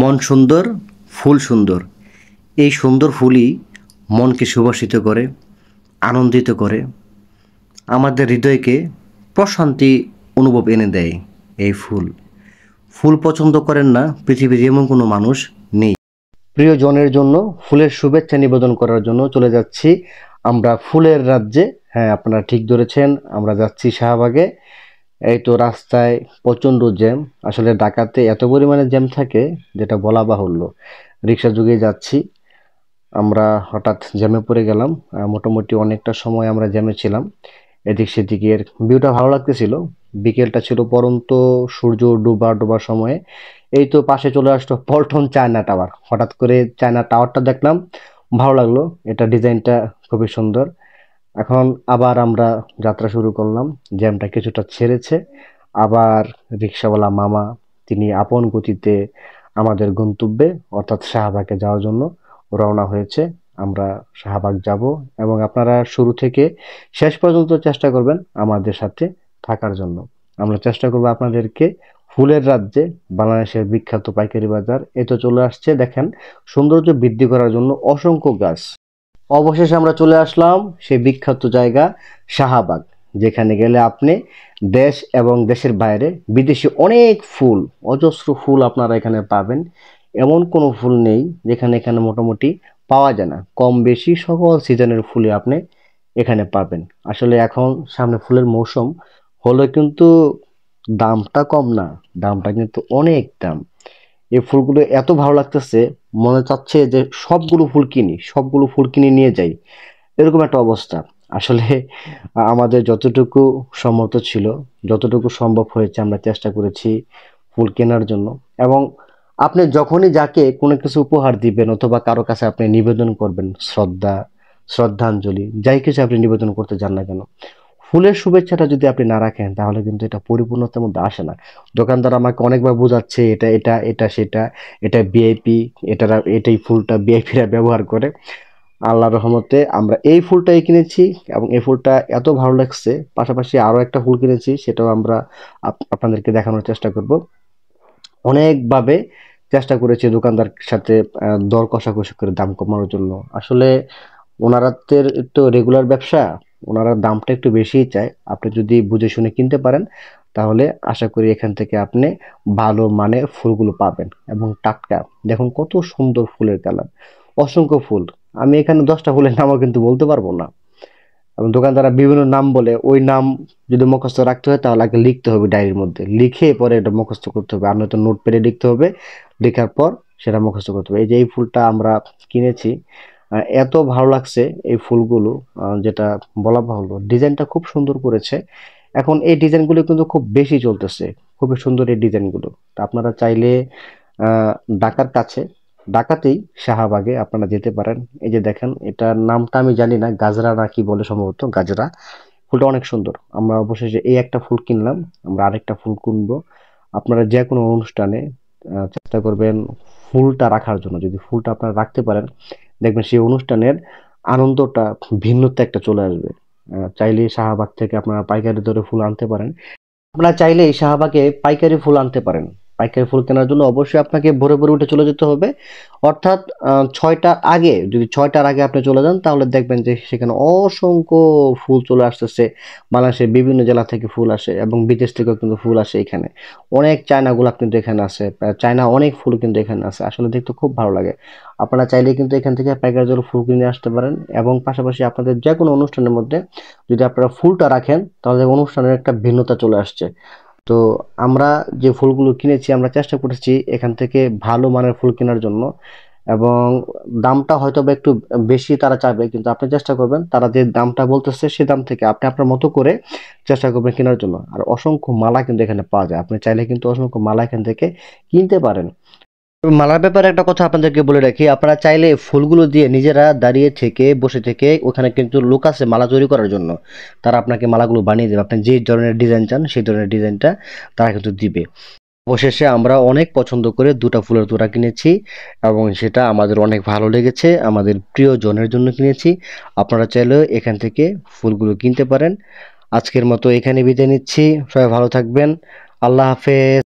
মন সুন্দর, ফুল সুন্দর। এই সুন্দর ফুলই মনকে সুবাসিত করে, আনন্দিত করে, আমাদের হৃদয়কে প্রশান্তি অনুভব এনে দেয়। এই ফুল ফুল পছন্দ করেন না পৃথিবীর এমন কোনো মানুষ নেই। প্রিয়জনের জন্য ফুলের শুভেচ্ছা নিবেদন করার জন্য চলে যাচ্ছি আমরা ফুলের রাজ্যে। হ্যাঁ, আপনারা ঠিক ধরেছেন, আমরা যাচ্ছি শাহবাগে। এই তো রাস্তায় প্রচণ্ড জ্যাম। আসলে ঢাকাতে এত পরিমাণে জ্যাম থাকে যেটা বলা বাহুল্য। রিক্সা যুগে যাচ্ছি, আমরা হঠাৎ জ্যামে পড়ে গেলাম। মোটামুটি অনেকটা সময় আমরা জ্যামে ছিলাম। এদিক সেদিকের ভিউটা ভালো লাগতেছিল। বিকেলটা ছিল পরন্ত, সূর্য ডোবার সময়ে। এই তো পাশে চলে আসলো পল্টন চায়না টাওয়ার। হঠাৎ করে চায়না টাওয়ারটা দেখলাম, ভালো লাগলো। এটা ডিজাইনটা খুবই সুন্দর। এখন আবার আমরা যাত্রা শুরু করলাম। জ্যামটা কিছুটা ছেড়েছে। আবার রিক্সাওয়ালা মামা তিনি আপন গতিতে আমাদের গন্তব্যে অর্থাৎ শাহবাগে যাওয়ার জন্য রওনা হয়েছে। আমরা শাহবাগ যাব এবং আপনারা শুরু থেকে শেষ পর্যন্ত চেষ্টা করবেন আমাদের সাথে থাকার জন্য। আমরা চেষ্টা করব আপনাদেরকে ফুলের রাজ্যে, বাংলাদেশের বিখ্যাত পাইকারি বাজার এ তো চলে আসছে। দেখেন, সৌন্দর্য বৃদ্ধি করার জন্য অসংখ্য গাছ। অবশেষে আমরা চলে আসলাম সেই বিখ্যাত জায়গা শাহবাগ, যেখানে গেলে আপনি দেশ এবং দেশের বাইরে বিদেশি অনেক ফুল, অজস্র ফুল আপনারা এখানে পাবেন। এমন কোনো ফুল নেই যেখানে এখানে মোটামুটি পাওয়া যায় না। কম বেশি সকল সিজনের ফুলই আপনি এখানে পাবেন। আসলে এখন সামনে ফুলের মৌসুম হলো, কিন্তু দামটা কম না, দামটা কিন্তু অনেক দাম। এই ফুলগুলো এত ভালো লাগতেছে, মনে চাচ্ছে যে সবগুলো ফুল কিনে নিয়ে যাই, এরকম একটা অবস্থা। আসলে আমাদের যতটুকু সামর্থ্য ছিল, যতটুকু সম্ভব হয়েছে, আমরা চেষ্টা করেছি ফুল কেনার জন্য। এবং আপনি যখনই যাকে কোনো কিছু উপহার দিবেন অথবা কারো কাছে আপনি নিবেদন করবেন, শ্রদ্ধাঞ্জলি যাই কিছু আপনি নিবেদন করতে যান না কেন, ফুলের শুভেচ্ছাটা যদি আপনি না রাখেন তাহলে কিন্তু এটা পরিপূর্ণতার মধ্যে আসে না। দোকানদার আমাকে অনেকবার বোঝাচ্ছে এটা এটা এটা সেটা, এটা ভিআইপি, এটাই ফুলটা ভিআইপিরা ব্যবহার করে। আল্লাহর রহমতে আমরা এই ফুলটাই কিনেছি এবং এই ফুলটা এত ভালো লাগছে। পাশাপাশি আরো একটা ফুল কিনেছি, সেটাও আমরা আপনাদেরকে দেখানোর চেষ্টা করব। অনেকভাবে চেষ্টা করেছি দোকানদার সাথে দর কষাকষি করে দাম কমানোর জন্য। আসলে ওনারাদের তো রেগুলার ব্যবসা, ওনারা দামটা একটু বেশিই চায়। আপনি যদি বুঝে শুনে কিনতে পারেন তাহলে আশা করি এখান থেকে আপনি ভালো মানের ফুলগুলো পাবেন এবং টাটকা। দেখুন কত সুন্দর ফুলের কালার, অসংখ্য ফুল। আমি এখানে 10টা ফুলের নামও কিন্তু বলতে পারবো না। এবং দোকানদাররা বিভিন্ন নাম বলে, ওই নাম যদি মুখস্থ রাখতে হয় তাহলে আগে লিখতে হবে ডায়েরির মধ্যে, লিখে পরে এটা মুখস্থ করতে হবে। আর নয়তো নোট পেরে লিখতে হবে, লেখার পর সেটা মুখস্থ করতে হবে। এই যে এই ফুলটা আমরা কিনেছি, এত ভালো লাগছে এই ফুলগুলো, যেটা বলা বাহুল্য। ডিজাইনটা খুব সুন্দর করেছে। এখন এই ডিজাইনগুলো কিন্তু খুব বেশি চলতেছে, খুবই সুন্দর এই ডিজাইনগুলো। তা আপনারা চাইলে আহ ঢাকার কাছে, ঢাকাতেই শাহবাগে আপনারা যেতে পারেন। এই যে দেখেন, এটার নামটা আমি জানি না, গাজরা না কি বলে, সম্ভবত গাজরা। ফুলটা অনেক সুন্দর। আমরা অবশেষে এই একটা ফুল কিনলাম, আমরা আরেকটা ফুল কিনবো। আপনারা যে কোনো অনুষ্ঠানে চেষ্টা করবেন ফুলটা রাখার জন্য। যদি ফুলটা আপনারা রাখতে পারেন, দেখবেন সেই অনুষ্ঠানের আনন্দটা, ভিন্নতা একটা চলে আসবে। চাইলে শাহবাগ থেকে আপনারা পাইকারি দরে ফুল আনতে পারেন। আপনারা চাইলে এই শাহবাগে পাইকারি ফুল আনতে পারেন। পাইকারি ফুল কেনার জন্য অবশ্যই আপনাকে ভোরে ভোরে উঠে চলে যেতে হবে। অর্থাৎ 6টার আগে, যদি 6টার আগে আপনি চলে যান তাহলে দেখবেন যে সেখানে অসংখ্য ফুল চলে আসতেছে। বাংলাদেশের বিভিন্ন জেলা থেকে ফুল আসে এবং বিদেশ থেকেও কিন্তু ফুল আসে এখানে। অনেক চায়না গোলাপ কিন্তু এখানে আছে, চায়না অনেক ফুল কিন্তু এখানে আছে। আসলে দেখতে খুব ভালো লাগে। আপনারা চাইলে কিন্তু এখান থেকে পাইকারি দরে ফুল কিনে আসতে পারেন এবং পাশাপাশি আপনাদের যে কোনো অনুষ্ঠানের মধ্যে যদি আপনারা ফুলটা রাখেন তাহলে অনুষ্ঠানের একটা ভিন্নতা চলে আসছে। তো আমরা যে ফুলগুলো কিনেছি, আমরা চেষ্টা করেছি এখান থেকে ভালো মানের ফুল কেনার জন্য। এবং দামটা হয়তো বা একটু বেশি তারা চাবে, কিন্তু আপনি চেষ্টা করবেন তারা যে দামটা বলতেছে সে দাম থেকে আপনি আপনার মতো করে চেষ্টা করবেন কেনার জন্য। আর অসংখ্য মালা কিন্তু এখানে পাওয়া যায়, আপনি চাইলে কিন্তু অসংখ্য মালা এখান থেকে কিনতে পারেন। মালার ব্যাপারে একটা কথা আপনাদেরকে বলে রাখি, আপনারা চাইলে ফুলগুলো দিয়ে নিজেরা দাঁড়িয়ে থেকে বসে থেকে, ওখানে কিন্তু লোক আছে মালা তৈরি করার জন্য, তারা আপনাকে মালাগুলো বানিয়ে দেবে। আপনি যে ধরনের ডিজাইন চান সেই ধরনের ডিজাইনটা তারা কিন্তু দিবে। অবশেষে আমরা অনেক পছন্দ করে 2টা ফুলের তোড়া কিনেছি এবং সেটা আমাদের অনেক ভালো লেগেছে। আমাদের প্রিয়জনের জন্য কিনেছি। আপনারা চাইলেও এখান থেকে ফুলগুলো কিনতে পারেন। আজকের মতো এখানে বিদায় নিচ্ছি। সবাই ভালো থাকবেন। আল্লাহ হাফেজ।